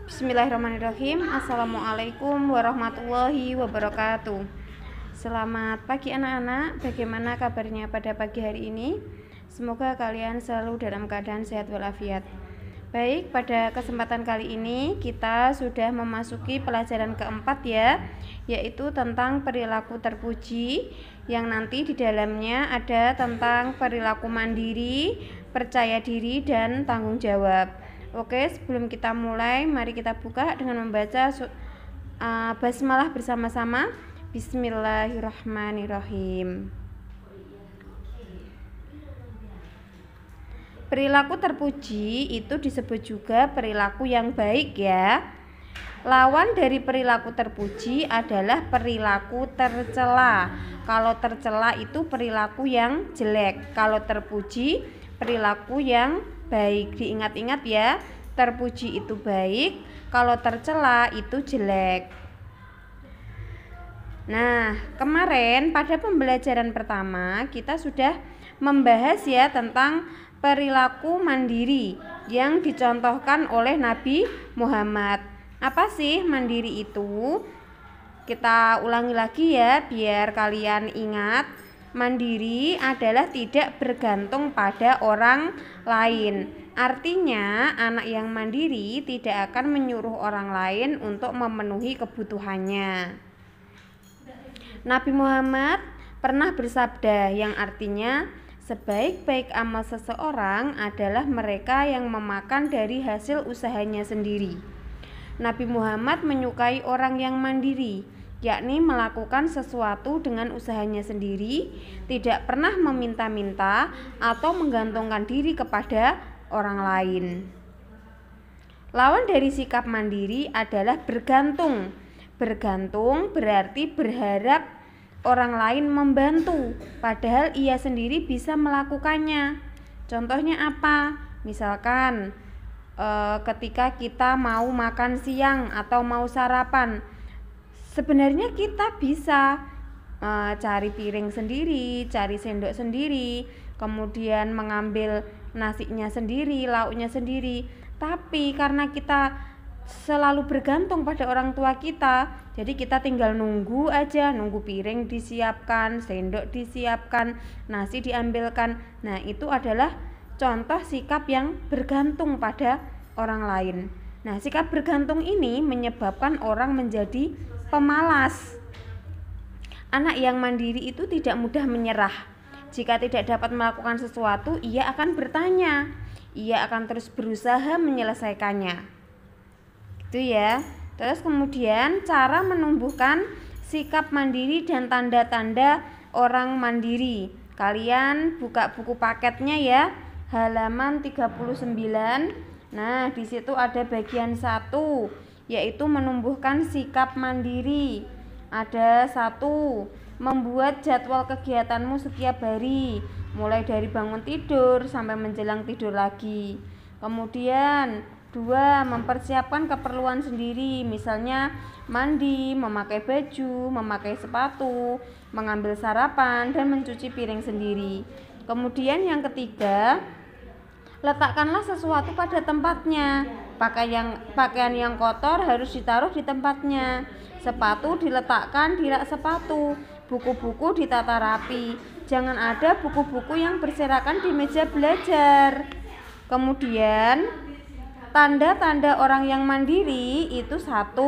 Bismillahirrahmanirrahim. Assalamualaikum warahmatullahi wabarakatuh. Selamat pagi anak-anak. Bagaimana kabarnya pada pagi hari ini? Semoga kalian selalu dalam keadaan sehat walafiat. Baik, pada kesempatan kali ini kita sudah memasuki pelajaran keempat ya, yaitu tentang perilaku terpuji, yang nanti di dalamnya ada tentang perilaku mandiri, percaya diri, dan tanggung jawab. Oke, sebelum kita mulai, mari kita buka dengan membaca basmalah bersama-sama. Bismillahirrahmanirrahim. Perilaku terpuji itu disebut juga perilaku yang baik ya. Lawan dari perilaku terpuji adalah perilaku tercela. Kalau tercela itu perilaku yang jelek. Kalau terpuji perilaku yang baik. Diingat-ingat ya, terpuji itu baik, kalau tercela itu jelek. Nah, kemarin pada pembelajaran pertama kita sudah membahas ya tentang perilaku mandiri yang dicontohkan oleh Nabi Muhammad. Apa sih mandiri itu? Kita ulangi lagi ya biar kalian ingat. Mandiri adalah tidak bergantung pada orang lain. Artinya, anak yang mandiri tidak akan menyuruh orang lain untuk memenuhi kebutuhannya. Nabi Muhammad pernah bersabda yang artinya, sebaik-baik amal seseorang adalah mereka yang memakan dari hasil usahanya sendiri. Nabi Muhammad menyukai orang yang mandiri, yakni melakukan sesuatu dengan usahanya sendiri, tidak pernah meminta-minta atau menggantungkan diri kepada orang lain. Lawan dari sikap mandiri adalah bergantung. Bergantung berarti berharap orang lain membantu, padahal ia sendiri bisa melakukannya. Contohnya apa? Misalkan ketika kita mau makan siang atau mau sarapan, sebenarnya kita bisa cari piring sendiri, cari sendok sendiri, kemudian mengambil nasinya sendiri, lauknya sendiri. Tapi karena kita selalu bergantung pada orang tua kita, jadi kita tinggal nunggu aja, nunggu piring disiapkan, sendok disiapkan, nasi diambilkan. Nah, itu adalah contoh sikap yang bergantung pada orang lain. Nah, sikap bergantung ini menyebabkan orang menjadi pemalas. Anak yang mandiri itu tidak mudah menyerah. Jika tidak dapat melakukan sesuatu, ia akan bertanya. Ia akan terus berusaha menyelesaikannya. Itu ya. Terus kemudian cara menumbuhkan sikap mandiri dan tanda-tanda orang mandiri. Kalian buka buku paketnya ya, halaman 39. Nah, di situ ada bagian 1, yaitu menumbuhkan sikap mandiri. Ada 1, membuat jadwal kegiatanmu setiap hari, mulai dari bangun tidur sampai menjelang tidur lagi. Kemudian 2, mempersiapkan keperluan sendiri, misalnya mandi, memakai baju, memakai sepatu, mengambil sarapan, dan mencuci piring sendiri. Kemudian yang ketiga, letakkanlah sesuatu pada tempatnya. Pakaian yang kotor harus ditaruh di tempatnya. Sepatu diletakkan di rak sepatu. Buku-buku ditata rapi. Jangan ada buku-buku yang berserakan di meja belajar. Kemudian tanda-tanda orang yang mandiri itu 1,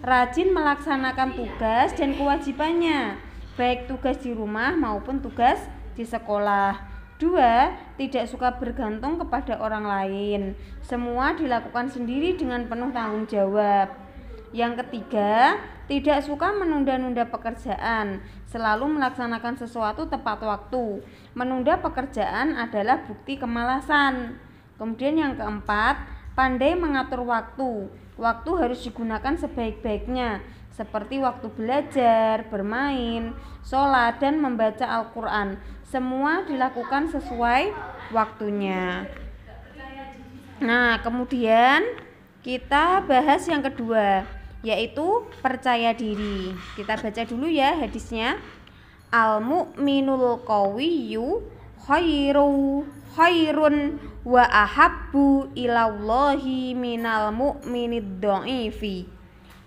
rajin melaksanakan tugas dan kewajibannya, baik tugas di rumah maupun tugas di sekolah. 2, tidak suka bergantung kepada orang lain. Semua dilakukan sendiri dengan penuh tanggung jawab. Yang ketiga, tidak suka menunda-nunda pekerjaan, selalu melaksanakan sesuatu tepat waktu. Menunda pekerjaan adalah bukti kemalasan. Kemudian yang keempat, pandai mengatur waktu. Waktu harus digunakan sebaik-baiknya, seperti waktu belajar, bermain, sholat, dan membaca Al-Quran. Semua dilakukan sesuai waktunya. Nah, kemudian kita bahas yang kedua, yaitu percaya diri. Kita baca dulu ya hadisnya. Al-mu'minul qawiyyu khairun wa ahabbu ilallahi minal mu'minid dha'ifi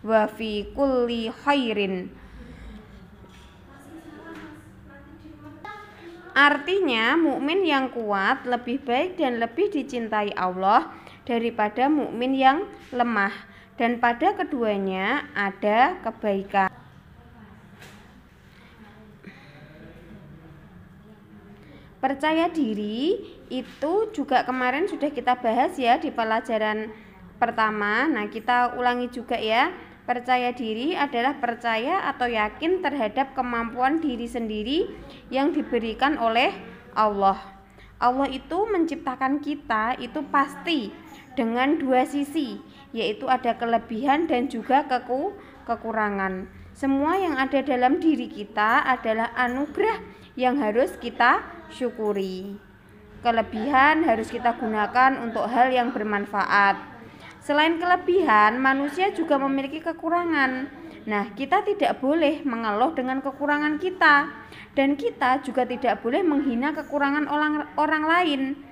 wa fi kulli khairin. Artinya, mukmin yang kuat lebih baik dan lebih dicintai Allah daripada mukmin yang lemah, dan pada keduanya ada kebaikan. Percaya diri itu juga kemarin sudah kita bahas ya di pelajaran pertama. Nah, kita ulangi juga ya. Percaya diri adalah percaya atau yakin terhadap kemampuan diri sendiri yang diberikan oleh Allah. Allah itu menciptakan kita itu pasti dengan dua sisi, yaitu ada kelebihan dan juga kekurangan. Semua yang ada dalam diri kita adalah anugerah yang harus kita syukuri. Kelebihan harus kita gunakan untuk hal yang bermanfaat. Selain kelebihan, manusia juga memiliki kekurangan. Nah, kita tidak boleh mengeluh dengan kekurangan kita, dan kita juga tidak boleh menghina kekurangan orang lain.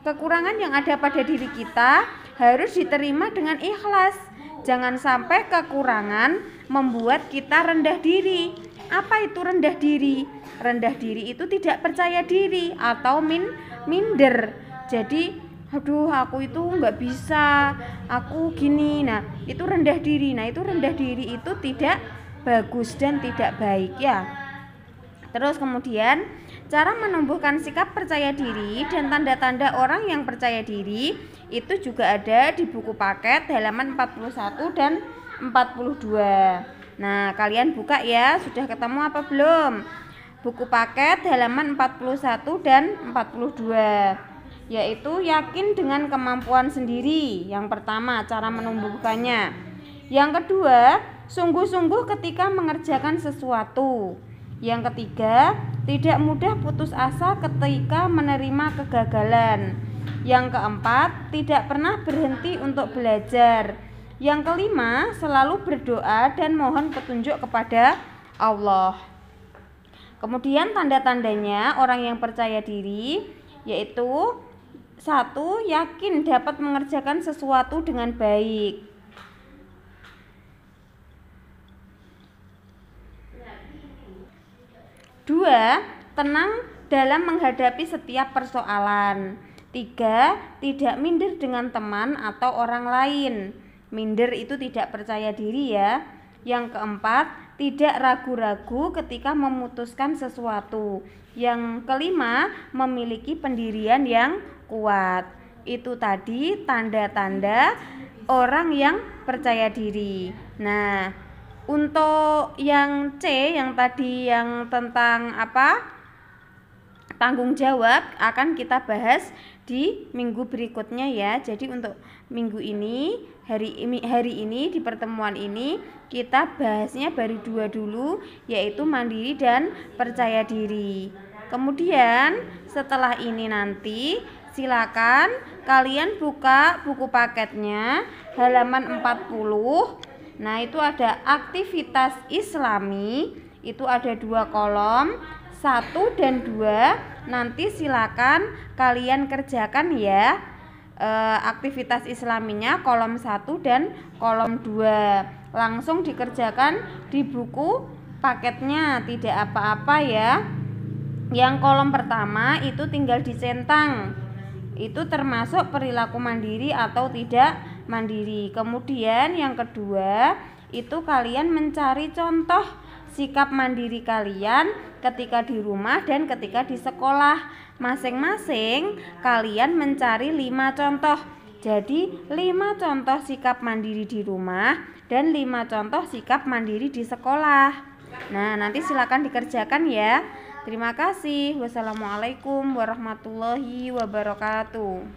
Kekurangan yang ada pada diri kita harus diterima dengan ikhlas. Jangan sampai kekurangan membuat kita rendah diri. Apa itu rendah diri? Rendah diri itu tidak percaya diri atau minder. Jadi aduh, aku itu nggak bisa, aku gini. Nah, itu rendah diri. Nah, itu rendah diri itu tidak bagus dan tidak baik ya. Terus kemudian cara menumbuhkan sikap percaya diri dan tanda-tanda orang yang percaya diri itu juga ada di buku paket halaman 41 dan 42. Nah, kalian buka ya, sudah ketemu apa belum? Buku paket halaman 41 dan 42. Yaitu yakin dengan kemampuan sendiri. Yang pertama, cara menumbuhkannya. Yang kedua, sungguh-sungguh ketika mengerjakan sesuatu. Yang ketiga, tidak mudah putus asa ketika menerima kegagalan. Yang keempat, tidak pernah berhenti untuk belajar. Yang kelima, selalu berdoa dan mohon petunjuk kepada Allah. Kemudian tanda-tandanya orang yang percaya diri yaitu 1. Yakin dapat mengerjakan sesuatu dengan baik. 2. Tenang dalam menghadapi setiap persoalan. 3. Tidak minder dengan teman atau orang lain. Minder itu tidak percaya diri ya. Yang keempat, tidak ragu-ragu ketika memutuskan sesuatu. Yang kelima, memiliki pendirian yang kuat. Itu tadi tanda-tanda orang yang percaya diri. Nah, untuk yang C, yang tadi yang tentang tanggung jawab akan kita bahas di minggu berikutnya ya. Jadi untuk minggu ini, hari ini di pertemuan ini kita bahasnya baru 2 dulu, yaitu mandiri dan percaya diri. Kemudian setelah ini nanti silakan kalian buka buku paketnya halaman 40. Nah, itu ada aktivitas Islami, itu ada 2 kolom, 1 dan 2. Nanti silakan kalian kerjakan ya. Aktivitas Islaminya kolom 1 dan kolom 2. Langsung dikerjakan di buku paketnya, tidak apa-apa ya. Yang kolom pertama itu tinggal dicentang. Itu termasuk perilaku mandiri atau tidak mandiri. Kemudian yang kedua, itu kalian mencari contoh sikap mandiri kalian ketika di rumah dan ketika di sekolah. Masing-masing kalian mencari 5 contoh. Jadi 5 contoh sikap mandiri di rumah dan 5 contoh sikap mandiri di sekolah. Nah, nanti silakan dikerjakan ya. Terima kasih. Wassalamualaikum warahmatullahi wabarakatuh.